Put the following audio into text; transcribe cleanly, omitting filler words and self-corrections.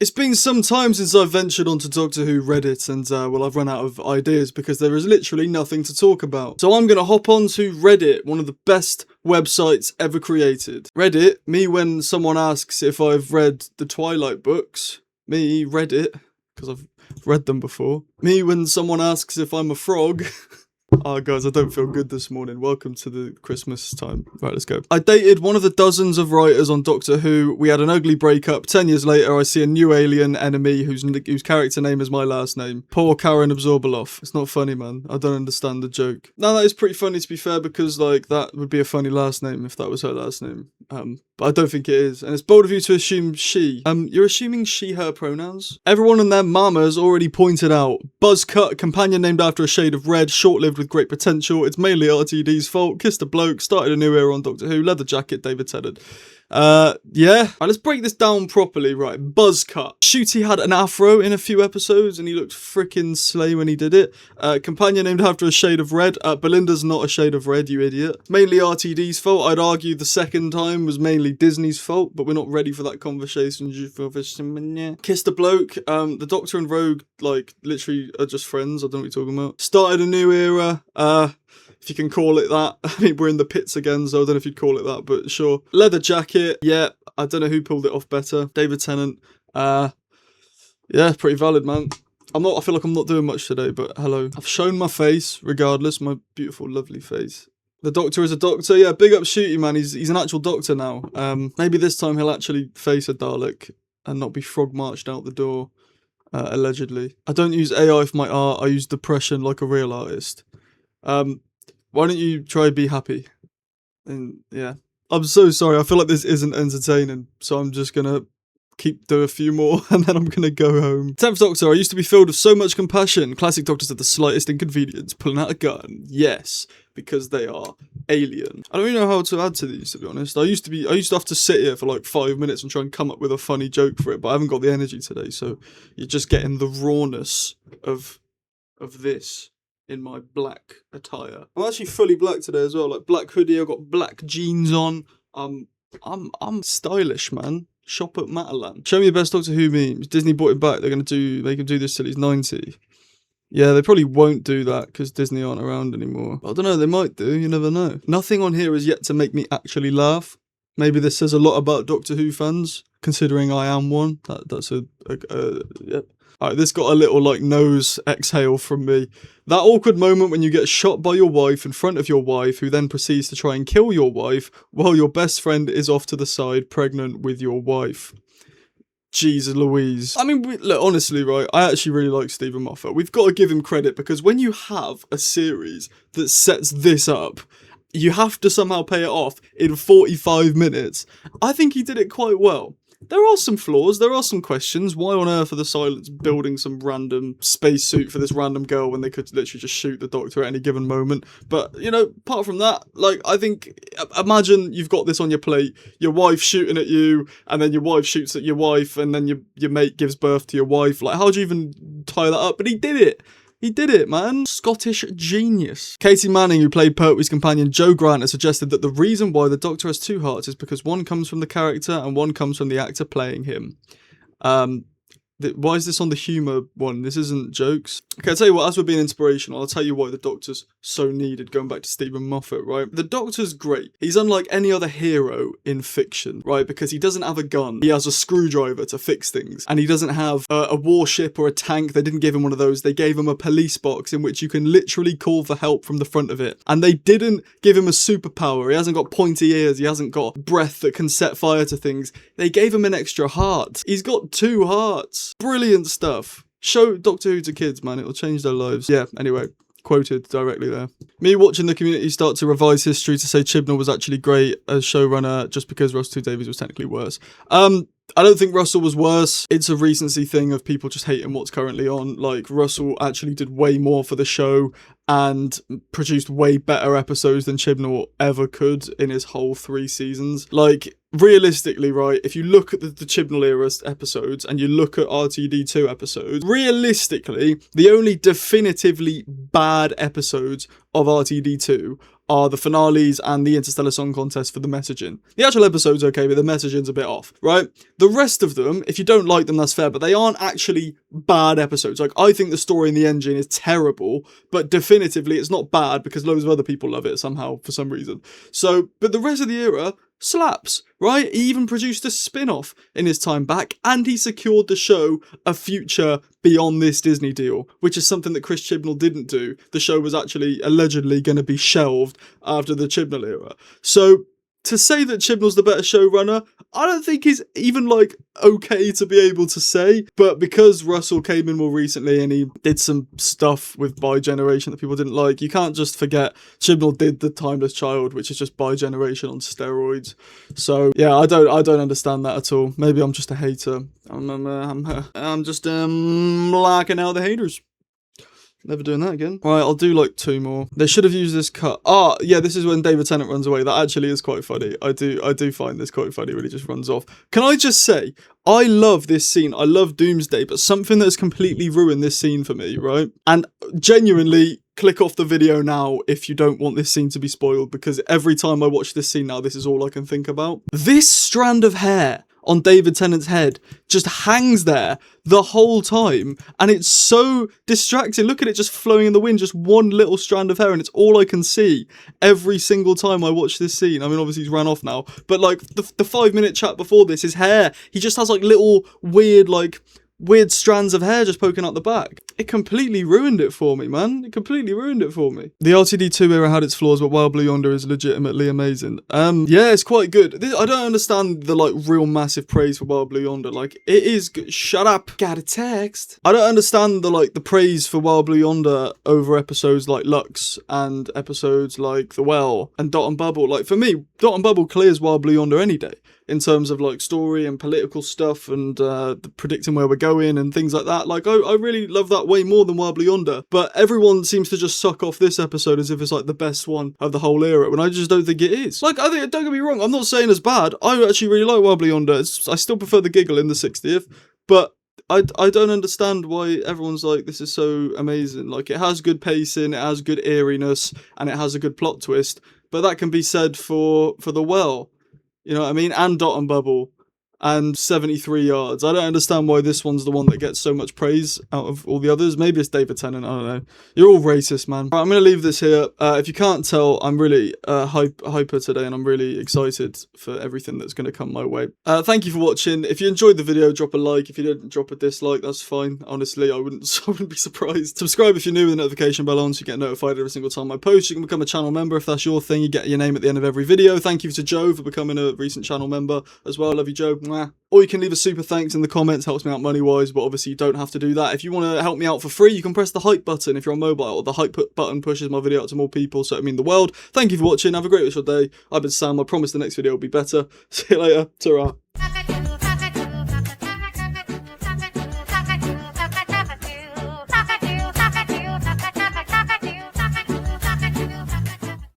It's been some time since I've ventured onto Doctor Who Reddit and, well, I've run out of ideas because there is literally nothing to talk about. So I'm going to hop on to Reddit, one of the best websites ever created. Reddit, me when someone asks if I've read the Twilight books. Me, Reddit, because I've read them before. Me when someone asks if I'm a frog. Oh, guys, I don't feel good this morning. Welcome to the Christmas time. Right, let's go. I dated one of the dozens of writers on Doctor Who. We had an ugly breakup. 10 years later, I see a new alien enemy whose character name is my last name. Poor Karen Absorbeloff. It's not funny, man. I don't understand the joke. Now, that is pretty funny, to be fair, because, like, that would be a funny last name if that was her last name. But I don't think it is. And it's bold of you to assume she. You're assuming she, her pronouns? Everyone and their mama's already pointed out. Buzzcut, companion named after a shade of red, short-lived with great potential. It's mainly RTD's fault. Kissed a bloke, started a new era on Doctor Who, leather jacket, David Tennant. Yeah. Right, let's break this down properly, right. Buzzcut. Shooty had an afro in a few episodes and he looked freaking slay when he did it. Companion named after a shade of red. Belinda's not a shade of red, you idiot. Mainly RTD's fault. I'd argue the second time was mainly Disney's fault, but we're not ready for that conversation. Kissed a bloke. The Doctor and Rogue, like, literally are just friends. I don't know what you're talking about. Started a new era. If you can call it that. I mean, we're in the pits again, so I don't know if you'd call it that, but sure. Leather jacket, yeah. I don't know who pulled it off better. David Tennant. Yeah, pretty valid, man. I feel like I'm not doing much today, but hello. I've shown my face, regardless, my beautiful, lovely face. The Doctor is a doctor. Yeah, big up Shooty, man. He's an actual doctor now. Maybe this time he'll actually face a Dalek and not be frog marched out the door, allegedly. I don't use AI for my art. I use depression like a real artist. Why don't you try be happy? And yeah. I'm so sorry. I feel like this isn't entertaining. So I'm just going to do a few more and then I'm going to go home. 10th Doctor, I used to be filled with so much compassion. Classic Doctors at the slightest inconvenience. Pulling out a gun. Yes. Because they are alien. I don't even know how to add to these, to be honest. I used to have to sit here for like 5 minutes and try and come up with a funny joke for it, but I haven't got the energy today. So you're just getting the rawness of this. In my black attire. I'm actually fully black today as well, like black hoodie, I've got black jeans on. I'm stylish, man. Shop at Matalan. Show me the best Doctor Who memes. Disney brought it back, they can do this till he's 90. Yeah, they probably won't do that because Disney aren't around anymore. But I don't know, they might do, you never know. Nothing on here is yet to make me actually laugh. Maybe this says a lot about Doctor Who fans, considering I am one. That's yep. Alright, this got a little, like, nose exhale from me. That awkward moment when you get shot by your wife in front of your wife, who then proceeds to try and kill your wife, while your best friend is off to the side, pregnant with your wife. Jeez Louise. I mean, look, honestly, right, I actually really like Stephen Moffat. We've got to give him credit, because when you have a series that sets this up, you have to somehow pay it off in 45 minutes. I think he did it quite well. There are some flaws, there are some questions. Why on earth are the Silents building some random spacesuit for this random girl when they could literally just shoot the Doctor at any given moment? But, you know, apart from that, like, I think, imagine you've got this on your plate, your wife shooting at you, and then your wife shoots at your wife, and then your mate gives birth to your wife. Like, how do you even tie that up? But he did it. He did it, man. Scottish genius. Katie Manning, who played Pertwee's companion Jo Grant, has suggested that the reason why the Doctor has two hearts is because one comes from the character and one comes from the actor playing him. Why is this on the humour one? This isn't jokes. Okay, I'll tell you what, as we're being inspirational, I'll tell you why the Doctor's so needed, going back to Stephen Moffat, right? The Doctor's great. He's unlike any other hero in fiction, right? Because he doesn't have a gun. He has a screwdriver to fix things. And he doesn't have a warship or a tank. They didn't give him one of those. They gave him a police box in which you can literally call for help from the front of it. And they didn't give him a superpower. He hasn't got pointy ears. He hasn't got breath that can set fire to things. They gave him an extra heart. He's got two hearts. Brilliant stuff. Show Doctor Who to kids, man. It'll change their lives. Yeah, anyway. Quoted directly there. Me watching the community start to revise history to say Chibnall was actually great as showrunner just because Russell T Davies was technically worse. I don't think Russell was worse. It's a recency thing of people just hating what's currently on. Like, Russell actually did way more for the show and produced way better episodes than Chibnall ever could in his whole 3 seasons. Like, realistically, right, if you look at the Chibnall era episodes and you look at RTD2 episodes, realistically, the only definitively bad episodes of RTD2 are the finales and the Interstellar Song Contest for the messaging. The actual episode's okay, but the messaging's a bit off, right? The rest of them, if you don't like them, that's fair, but they aren't actually bad episodes. Like, I think the story in the engine is terrible, but definitively it's not bad because loads of other people love it somehow, for some reason. So, but the rest of the era slaps, right? He even produced a spin-off in his time back, and he secured the show a future beyond this Disney deal, which is something that Chris Chibnall didn't do. The show was actually allegedly going to be shelved after the Chibnall era. So to say that Chibnall's the better showrunner, I don't think is even, like, okay to be able to say, but because Russell came in more recently and he did some stuff with By Generation that people didn't like, you can't just forget Chibnall did The Timeless Child, which is just By Generation on steroids. So yeah, I don't understand that at all. Maybe I'm just a hater. I'm just blocking out the haters. Never doing that again. Right, I'll do like 2 more. They should have used this cut. Ah, yeah, this is when David Tennant runs away. That actually is quite funny. I do find this quite funny when he just runs off. Can I just say, I love this scene. I love Doomsday, but something that's completely ruined this scene for me, right? And genuinely, click off the video now if you don't want this scene to be spoiled, because every time I watch this scene now, this is all I can think about. This strand of hair on David Tennant's head just hangs there the whole time, and it's so distracting. Look at it just flowing in the wind, just one little strand of hair, and it's all I can see every single time I watch this scene. I mean, obviously he's ran off now, but like the 5-minute chat before this, his hair, he just has like little weird strands of hair just poking out the back. It completely ruined it for me, man. It completely ruined it for me. The RTD2 era had its flaws, but Wild Blue Yonder is legitimately amazing. Yeah, it's quite good. I don't understand the, like, real massive praise for Wild Blue Yonder. Like, it is good. Shut up. Got a text. I don't understand the praise for Wild Blue Yonder over episodes like Lux and episodes like The Well and Dot and Bubble. Like, for me, Dot and Bubble clears Wild Blue Yonder any day in terms of, like, story and political stuff and predicting where we're going and things like that. Like, I really love that way more than Wild Blue Yonder, but everyone seems to just suck off this episode as if it's like the best one of the whole era, when I just don't think it is. Like, don't get me wrong, I'm not saying it's bad. I actually really like Wild Blue Yonder. I still prefer the giggle in the 60th, but I don't understand why everyone's like, this is so amazing. Like, it has good pacing, it has good eeriness, and it has a good plot twist, but that can be said for The Well. You know what I mean? And Dot and Bubble. And 73 Yards. I don't understand why this one's the one that gets so much praise out of all the others. Maybe it's David Tennant, I don't know. You're all racist, man. Right, I'm going to leave this here. If you can't tell, I'm really hyper today, and I'm really excited for everything that's going to come my way. Thank you for watching. If you enjoyed the video, drop a like. If you didn't, drop a dislike. That's fine. Honestly, I wouldn't be surprised. Subscribe if you're new with the notification bell on so you get notified every single time I post. You can become a channel member if that's your thing. You get your name at the end of every video. Thank you to Joe for becoming a recent channel member as well. I love you, Joe. Mwah. Or you can leave a super thanks in the comments, helps me out money-wise, but obviously you don't have to do that. If you want to help me out for free, you can press the hype button if you're on mobile, or the hype button pushes my video out to more people, so it means the world. Thank you for watching, have a great rest of your day. I've been Sam, I promise the next video will be better. See you later, ta-ra.